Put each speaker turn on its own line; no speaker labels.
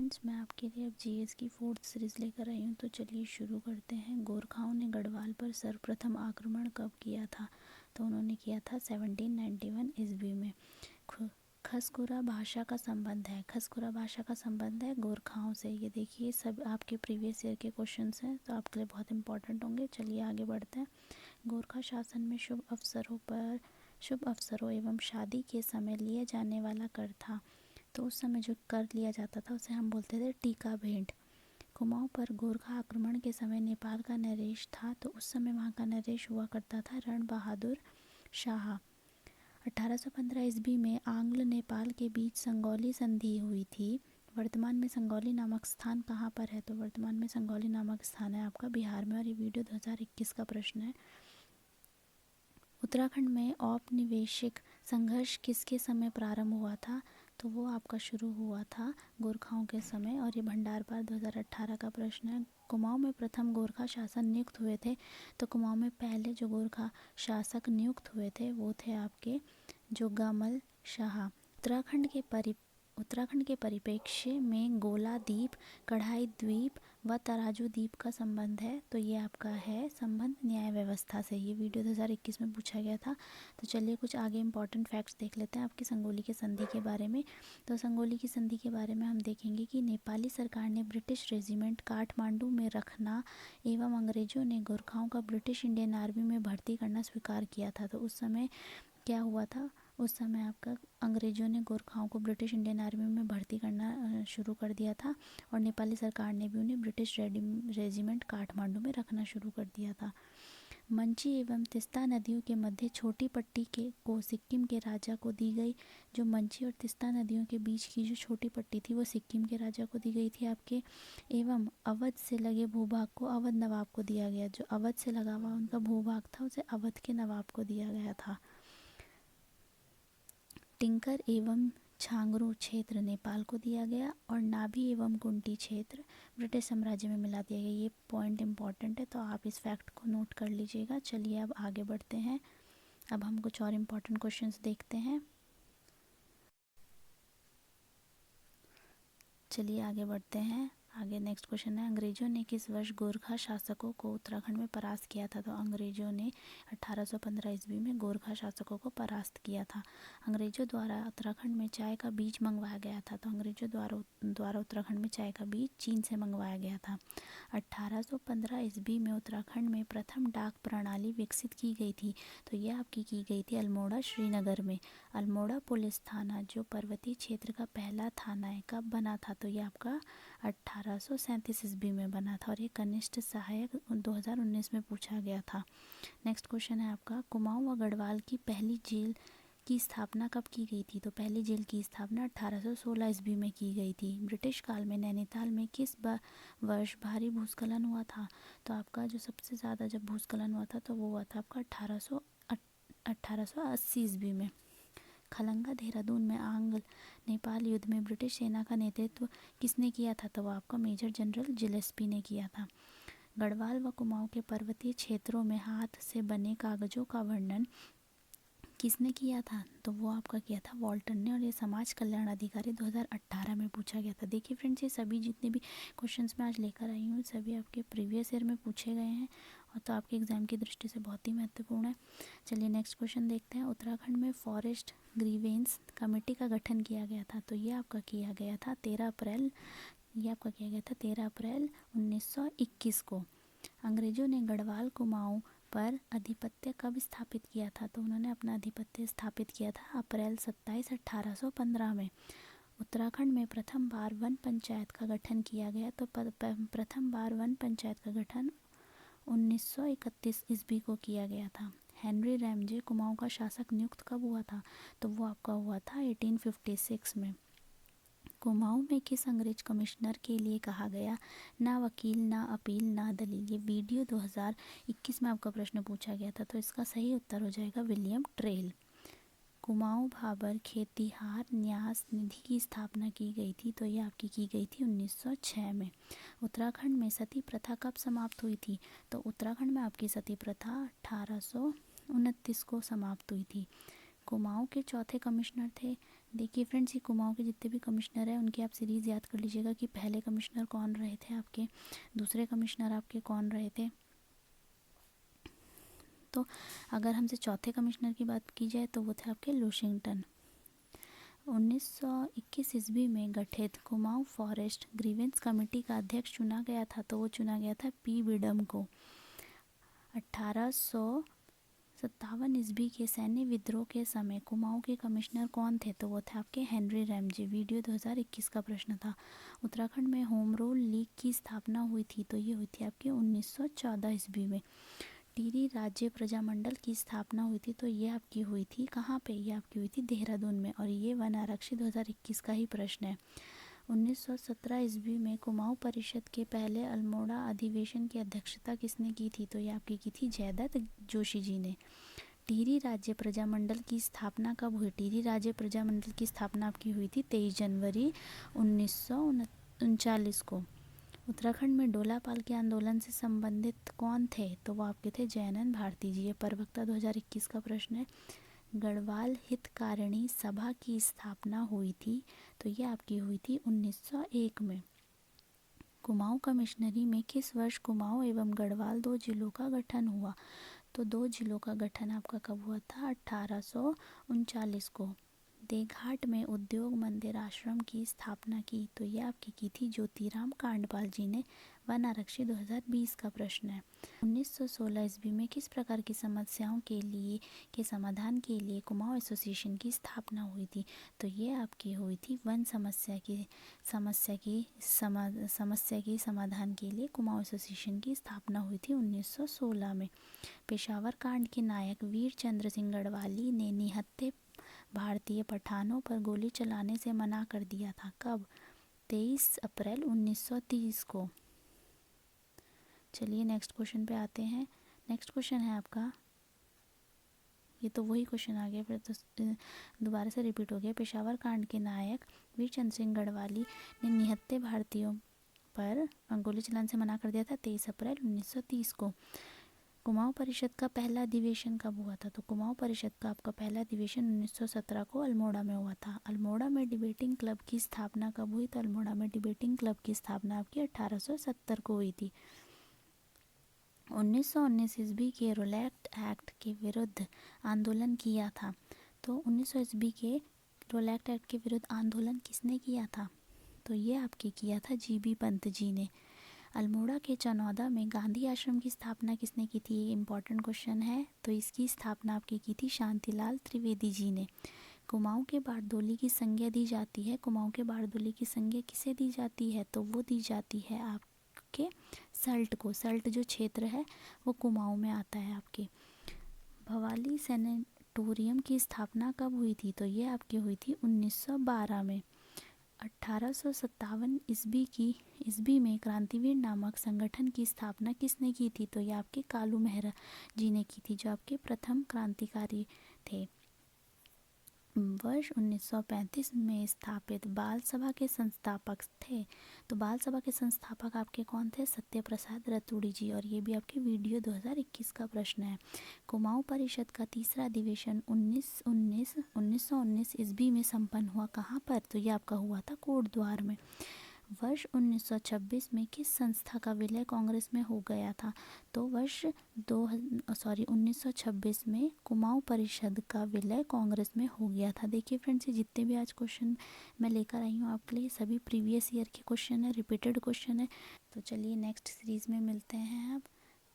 Friends, मैं आपके लिए अब जीएस की 4th सीरीज़ लेकर आई हूँ। तो चलिए शुरू करते हैं। गोरखाओं ने गढ़वाल पर सर्वप्रथम आक्रमण कब किया था? तो उन्होंने किया था 1791 ईस्वी में। खसकुरा भाषा का संबंध है। खसकुरा भाषा का संबंध है गोरखाओं से। ये देखिए, सब आपके प्रीवियस ईयर के क्वेश्चंस हैं, तो आपके लिए बहुत इंपॉर्टेंट होंगे। चलिए आगे बढ़ते हैं। गोरखा शासन में शुभ अवसरों एवं शादी के समय लिया जाने वाला कर था। तो उस समय जो कर लिया जाता था उसे हम बोलते थे टीका भेंट। कुमाऊं पर गोरखा आक्रमण के समय नेपाल का नरेश था। तो उस समय वहाँ का नरेश हुआ करता था रण बहादुर शाह। 1815 ईस्वी में आंग्ल नेपाल के बीच संगौली संधि हुई थी। वर्तमान में संगौली नामक स्थान कहाँ पर है? तो वर्तमान में संगौली नामक स्थान है आपका बिहार में। और ये वीडियो 2021 का प्रश्न है। उत्तराखंड में औपनिवेशिक संघर्ष किसके समय प्रारंभ हुआ था? तो वो आपका शुरू हुआ था गोरखाओं के समय। और ये भंडारपाल 2018 का प्रश्न है। कुमाऊं में प्रथम गोरखा शासन नियुक्त हुए थे। तो कुमाऊं में पहले जो गोरखा शासक नियुक्त हुए थे वो थे आपके जोगामल शाह। उत्तराखंड के परिप्रेक्ष्य में गोला द्वीप, कढ़ाई द्वीप व तराजू द्वीप का संबंध है। तो ये आपका है संबंध न्याय व्यवस्था से। ये वीडियो 2021 में पूछा गया था। तो चलिए कुछ आगे इंपॉर्टेंट फैक्ट्स देख लेते हैं आपकी संगोली की संधि के बारे में। तो संगोली की संधि के बारे में हम देखेंगे कि नेपाली सरकार ने ब्रिटिश रेजिमेंट काठमांडू में रखना एवं अंग्रेजों ने गोरखाओं का ब्रिटिश इंडियन आर्मी में भर्ती करना स्वीकार किया था। तो उस समय क्या हुआ था? उस समय आपका अंग्रेज़ों ने गोरखाओं को ब्रिटिश इंडियन आर्मी में भर्ती करना शुरू कर दिया था। और नेपाली सरकार ने भी उन्हें ब्रिटिश रेजिमेंट काठमांडू में रखना शुरू कर दिया था। मंची एवं तिस्ता नदियों के मध्य छोटी पट्टी को सिक्किम के राजा को दी गई। जो मंची और तिस्ता नदियों के बीच की जो छोटी पट्टी थी वो सिक्किम के राजा को दी गई थी आपके। एवं अवध से लगे भूभाग को अवध नवाब को दिया गया। जो अवध से लगा हुआ उनका भूभाग था उसे अवध के नवाब को दिया गया था। टिंकर एवं छांगरू क्षेत्र नेपाल को दिया गया। और नाभी एवं कुंटी क्षेत्र ब्रिटिश साम्राज्य में मिला दिया गया। ये पॉइंट इंपॉर्टेंट है, तो आप इस फैक्ट को नोट कर लीजिएगा। चलिए अब आगे बढ़ते हैं। अब हम कुछ और इम्पोर्टेंट क्वेश्चंस देखते हैं। चलिए आगे बढ़ते हैं। आगे नेक्स्ट क्वेश्चन है, अंग्रेजों ने किस वर्ष गोरखा शासकों को उत्तराखंड में परास्त किया था? तो अंग्रेजों ने 1815 ईस्वी में गोरखा शासकों को परास्त किया था। अंग्रेजों द्वारा उत्तराखंड में चाय का बीज मंगवाया गया था। तो अंग्रेजों द्वारा उत्तराखंड में चाय का बीज चीन से मंगवाया गया था। 1815 ईस्वी में उत्तराखंड में प्रथम डाक प्रणाली विकसित की गई थी। तो यह आपकी की गई थी अल्मोड़ा श्रीनगर में। अल्मोड़ा पुलिस थाना जो पर्वतीय क्षेत्र का पहला थाना है, कब बना था? तो ये आपका 1837 ईस्वी में बना था। और ये कनिष्ठ सहायक 2019 में पूछा गया था। नेक्स्ट क्वेश्चन है आपका, कुमाऊं व गढ़वाल की पहली जेल की स्थापना कब की गई थी? तो पहली जेल की स्थापना 1816 ईस्वी में की गई थी। ब्रिटिश काल में नैनीताल में किस वर्ष भारी भूस्खलन हुआ था? तो आपका जो सबसे ज़्यादा जब भूस्खलन हुआ था तो वो हुआ था आपका 1880 ईस्वी में। खलंगा देहरादून में आंग्ल नेपाल युद्ध में ब्रिटिश सेना का नेतृत्व किसने किया था? तो वो आपका मेजर जनरल जिलेस्पी ने किया था। गढ़वाल व कुमाऊं के पर्वतीय क्षेत्रों में हाथ से बने कागजों का वर्णन किसने किया था? तो वो आपका किया था वॉल्टन ने। और ये समाज कल्याण अधिकारी 2018 में पूछा गया था। देखिए फ्रेंड्स, ये सभी जितने भी क्वेश्चंस मैं आज लेकर आई हूँ सभी आपके प्रीवियस ईयर में पूछे गए हैं, और तो आपके एग्ज़ाम की दृष्टि से बहुत ही महत्वपूर्ण है। चलिए नेक्स्ट क्वेश्चन देखते हैं। उत्तराखंड में फॉरेस्ट ग्रीवेंस कमेटी का गठन किया गया था। तो ये आपका किया गया था 13 अप्रैल 1921 को। अंग्रेजों ने गढ़वाल कुमाऊं पर अधिपत्य कब स्थापित किया था? तो उन्होंने अपना अधिपत्य स्थापित किया था अप्रैल 27, 1815 में। उत्तराखंड में प्रथम बार वन पंचायत का गठन किया गया। तो प्रथम बार वन पंचायत का गठन 1931 ईस्वी को किया गया था। हेनरी रैमजे कुमाऊं का शासक नियुक्त कब हुआ था? तो वो आपका हुआ था 1856 में। कुमाऊं में किस अंग्रेज कमिश्नर के लिए कहा गया, ना वकील ना अपील ना दलील? ये वीडियो 2021 में आपका प्रश्न पूछा गया था। तो इसका सही उत्तर हो जाएगा विलियम ट्रेल। कुमाऊं भाबर खेतिहार न्यास निधि की स्थापना की गई थी। तो ये आपकी की गई थी 1906 में। उत्तराखंड में सती प्रथा कब समाप्त हुई थी? तो उत्तराखंड में आपकी सती प्रथा 1829 को समाप्त हुई थी। कुमाऊं के चौथे कमिश्नर थे देखिए फ्रेंड्स, ये कुमाऊं के जितने भी कमिश्नर हैं उनकी आप सीरीज़ याद कर लीजिएगा कि पहले कमिश्नर कौन रहे थे आपके, दूसरे कमिश्नर आपके कौन रहे थे। तो अगर हमसे चौथे कमिश्नर की बात की जाए तो वो थे आपके लुशिंगटन। 1921 ईस्वी में गठित कुमाऊं फॉरेस्ट ग्रीवेंस कमेटी का अध्यक्ष चुना गया था, तो वो चुना गया था पी विडम को। 1857 ईस्वी के सैन्य विद्रोह के समय कुमाऊं के कमिश्नर कौन थे, तो वो थे आपके हेनरी रैमजे। वीडियो 2021 का प्रश्न था। उत्तराखंड में होम रूल लीग की स्थापना हुई थी, तो ये हुई थी आपके 1914 ईस्वी में। टिहरी राज्य प्रजामंडल की स्थापना हुई थी, तो ये आपकी हुई थी कहाँ पे, ये आपकी हुई थी देहरादून में, और ये वन आरक्षी 2021 का ही प्रश्न है। 1917 ईस्वी में कुमाऊं परिषद के पहले अल्मोड़ा अधिवेशन की अध्यक्षता किसने की थी, तो ये आपकी की थी जयदत्त जोशी जी ने। टिहरी राज्य प्रजामंडल की स्थापना कब हुई, टिहरी राज्य प्रजामंडल की स्थापना आपकी हुई थी 23 जनवरी 1939 को। उत्तराखंड में डोलापाल के आंदोलन से संबंधित कौन थे, तो वो आपके थे जयानंद भारती जी। ये प्रवक्ता 2021 का प्रश्न है। गढ़वाल हितकारिणी सभा की स्थापना हुई थी, तो ये आपकी हुई थी 1901 में। कुमाऊं कमिश्नरी में किस वर्ष कुमाऊं एवं गढ़वाल दो जिलों का गठन हुआ, तो दो जिलों का गठन आपका कब हुआ था, 1839 को। देघाट में उद्योग मंदिर आश्रम की स्थापना की, तो ये आपकी की थी ज्योतिराम कांडपाल जी ने। वन आरक्षी 2020 का प्रश्न है। 1916 ईस्वी में किस प्रकार की समस्याओं के समाधान के लिए कुमाऊं एसोसिएशन की स्थापना हुई थी, तो ये आपकी हुई थी वन समस्या की समाधान के लिए कुमाऊं एसोसिएशन की स्थापना हुई थी 1916 में। पेशावर कांड के नायक वीर चंद्र सिंह गढ़वाली ने निहत्थे भारतीय पठानों पर गोली चलाने से मना कर दिया था, कब, 23 अप्रैल 1930 को। चलिए नेक्स्ट क्वेश्चन पे आते हैं। नेक्स्ट क्वेश्चन है आपका, ये तो वही क्वेश्चन आ गया, फिर तो दोबारा से रिपीट हो गया। पेशावर कांड के नायक वीर चंद्र सिंह गढ़वाली ने निहत्थे भारतीयों पर गोली चलाने से मना कर दिया था 23 अप्रैल 1930 को। कुमाऊं परिषद का पहला अधिवेशन कब हुआ था, तो कुमाऊं परिषद का आपका पहला अधिवेशन 1917 को अल्मोड़ा में हुआ था। अल्मोड़ा में डिबेटिंग क्लब की स्थापना कब हुई, तो अल्मोड़ा में डिबेटिंग क्लब की स्थापना आपकी 1870 को हुई थी। 1919 ईस्वी के रोलैक्ट एक्ट के विरुद्ध आंदोलन किया था, तो 1900 ईस्वी के रोलैक्ट एक्ट के विरुद्ध आंदोलन किसने किया था, तो ये आपके किया था जीबी पंत जी ने। अल्मोड़ा के चनौदा में गांधी आश्रम की स्थापना किसने की थी, ये इम्पॉर्टेंट क्वेश्चन है, तो इसकी स्थापना आपकी की थी शांतिलाल त्रिवेदी जी ने। कुमाऊं के बारदोली की संज्ञा दी जाती है, कुमाऊं के बारदोली की संज्ञा किसे दी जाती है, तो वो दी जाती है आपके सल्ट को। सल्ट जो क्षेत्र है वो कुमाऊं में आता है आपके। भवाली सैनेटोरियम की स्थापना कब हुई थी, तो ये आपकी हुई थी 1912 में। 1857 ईस्वी में क्रांतिवीर नामक संगठन की स्थापना किसने की थी, तो ये आपके कालू मेहरा जी ने की थी, जो आपके प्रथम क्रांतिकारी थे। वर्ष 1935 में स्थापित बाल सभा के संस्थापक थे, तो बाल सभा के संस्थापक आपके कौन थे, सत्य प्रसाद रतूड़ी जी, और ये भी आपके वीडियो 2021 का प्रश्न है। कुमाऊं परिषद का तीसरा अधिवेशन 1919 ईस्वी में संपन्न हुआ कहाँ पर, तो ये आपका हुआ था कोटद्वार में। वर्ष 1926 में किस संस्था का विलय कांग्रेस में हो गया था, तो 1926 में कुमाऊं परिषद का विलय कांग्रेस में हो गया था। देखिए फ्रेंड्स, ये जितने भी आज क्वेश्चन मैं लेकर आई हूँ आपके लिए सभी प्रीवियस ईयर के क्वेश्चन है, रिपीटेड क्वेश्चन है। तो चलिए नेक्स्ट सीरीज़ में मिलते हैं अब।